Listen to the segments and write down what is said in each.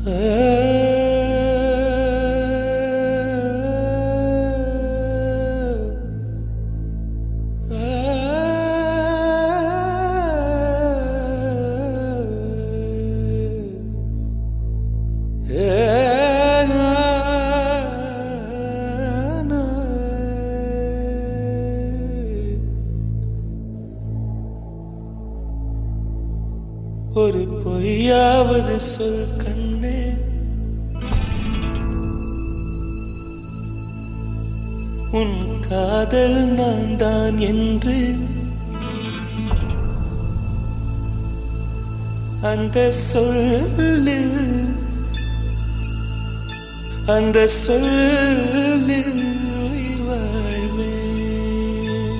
ஒரு பொய்யாவது சொல் கண்ணே, உன் காதல் நான் தான் என்று அந்த சொல்லில் உயிர் வாழ்வேன்,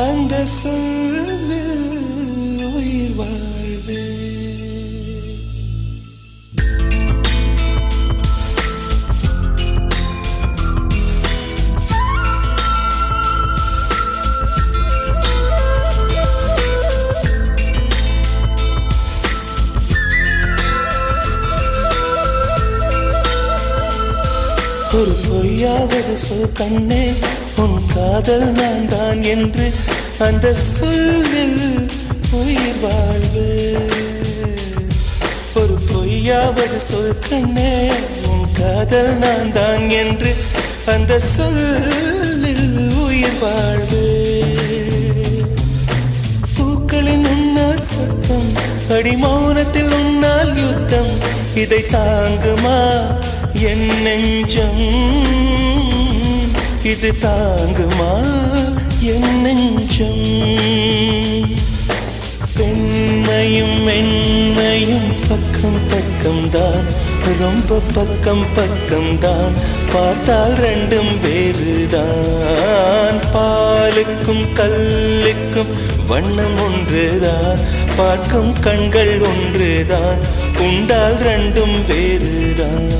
அந்த சொல்லில் உயிர் வாழ்வேன். ஒரு பொய்யாவது சொல் கண்ணே, உன் காதல் நான் தான் என்று அந்த சொல்லில் உயிர் வாழ்வு. ஒரு பொய்யாவது சொல் கண்ணே, உன் காதல் நான் தான் என்று அந்த சொல்லில் உயிர் வாழ்வு. பூக்களின் உன்னால் சத்தம், அடிமௌனத்தில் உன்னால் யுத்தம், இதை தாங்குமா என் நெஞ்சம், இது தாங்குமா என் நெஞ்சம். பெண்மையும் மென்மையும் பக்கம் பக்கம்தான், ரொம்ப பக்கம் பக்கம்தான், பார்த்தால் ரெண்டும் வேறுதான். பாலுக்கும் கல்லுக்கும் வண்ணம் ஒன்றுதான், பார்க்கும் கண்கள் ஒன்றுதான், உண்டால் ரெண்டும் வேறுதான்.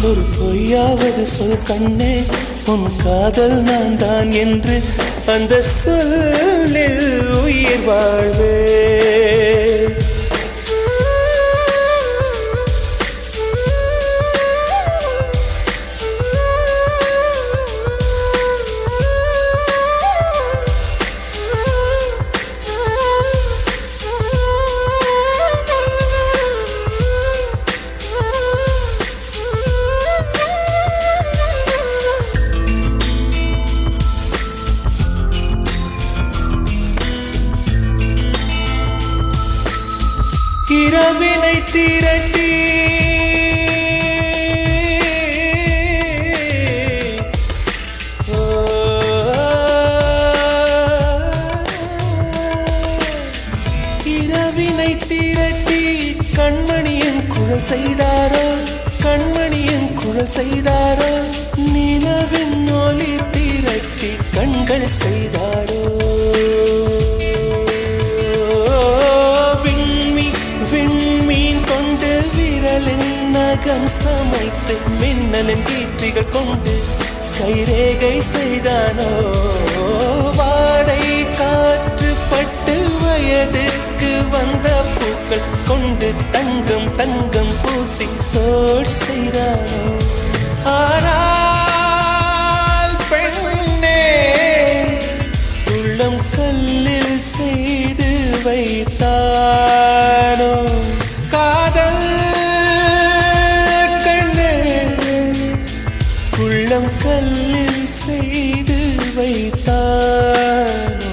ஒரு பொய்யாவது சொல் கண்ணே, உன் காதல் நான் தான் என்று அந்த சொல்லில் உயிர் வாழ்வே. இரவினை திரட்டி இரவினை திரட்டி கண்மணியின் குழல் செய்தாரோ, கண்மணியின் குழல் செய்தாரோ, நிலவின் ஒளி திரட்டி கண்கள் செய்தாரோ. நகம் சமைத்து மின்னலின் கீர்த்திகள் கொண்டு கைரேகை செய்தானோ. வாடை காற்று பட்டு வயதிற்கு வந்த பூக்கள் கொண்டு தங்கம் தங்கம் பூசி தோட் செய்தானோ. ஆனால் பெண்ணே, உள்ளம் கல்லில் செய்து வைத்தானோ காதல். உள்ளம் கல்லில் செய்து வைத்தானோ.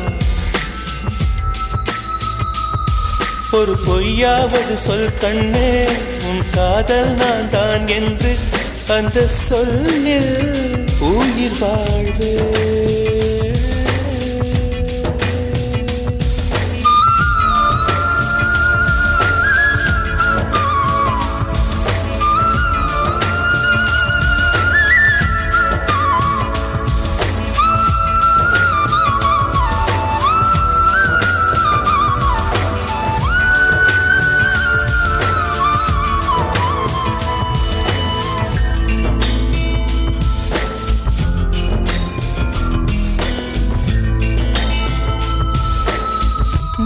ஒரு பொய்யாவது சொல் கண்ணே, உன் காதல் நான் தான் என்று அந்த சொல்லில் உயிர் வாழ்வே.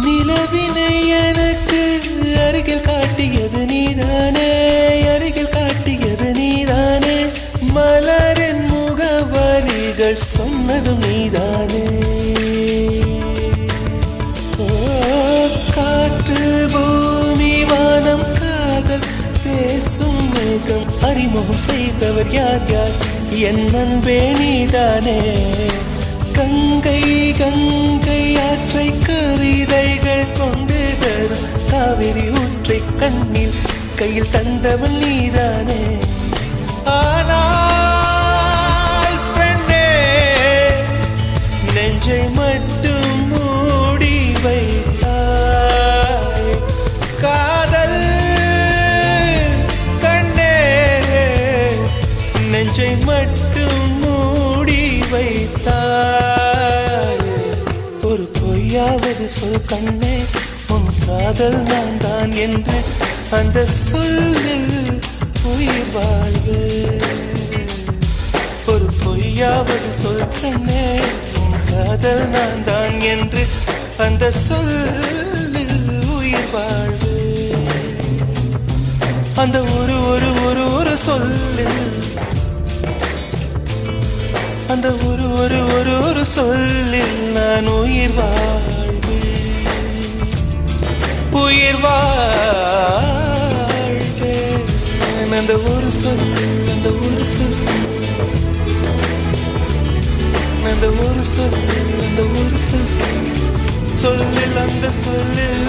நிலவினை எனக்கு கவிதைகள் சொன்னதும் நீதானே. ஓ, காற்று பூமி வானம் காதல் பேசும் மேகம் அறிமுகம் செய்தவர் யார் யார்? என் அன்பே நீதானே. கங்கை கங்கை ஆற்றை கவிதைகள் கொண்டு தரும் காவிரி ஊற்றை கண்ணில் கையில் தந்தவன் நீதானே. ஆனால் பெண்ணே, நெஞ்சை மட்டும் மூடி வைத்தாய். காதல் கண்ணே, நெஞ்சை மட்டும் மூடி வைத்தாய். ஒரு பொய்யாவது சொல் கண்ணே, உன் காதல் நான் தான் என்று அந்த சொல்லில் உயிர் வாழ்வு. ஒரு பொய்யாவது சொல் கண்ணே, உன் காதல் நான் தான் என்று அந்த சொல்லில் உயிர் வாழ்வு. அந்த ஒரு ஒரு ஒரு ஒரு சொல்லில், அந்த ஒரு ஒரு ஒரு ஒரு சொல்லில் நான் உயிர் வாழ்வு. உயிர் வாழ்வேன். அந்த ஒரு சொல், அந்த ஒரு சொல், அந்த ஒரு சொல், அந்த ஒரு சொல், சொல்லில் அந்த சொல்லில்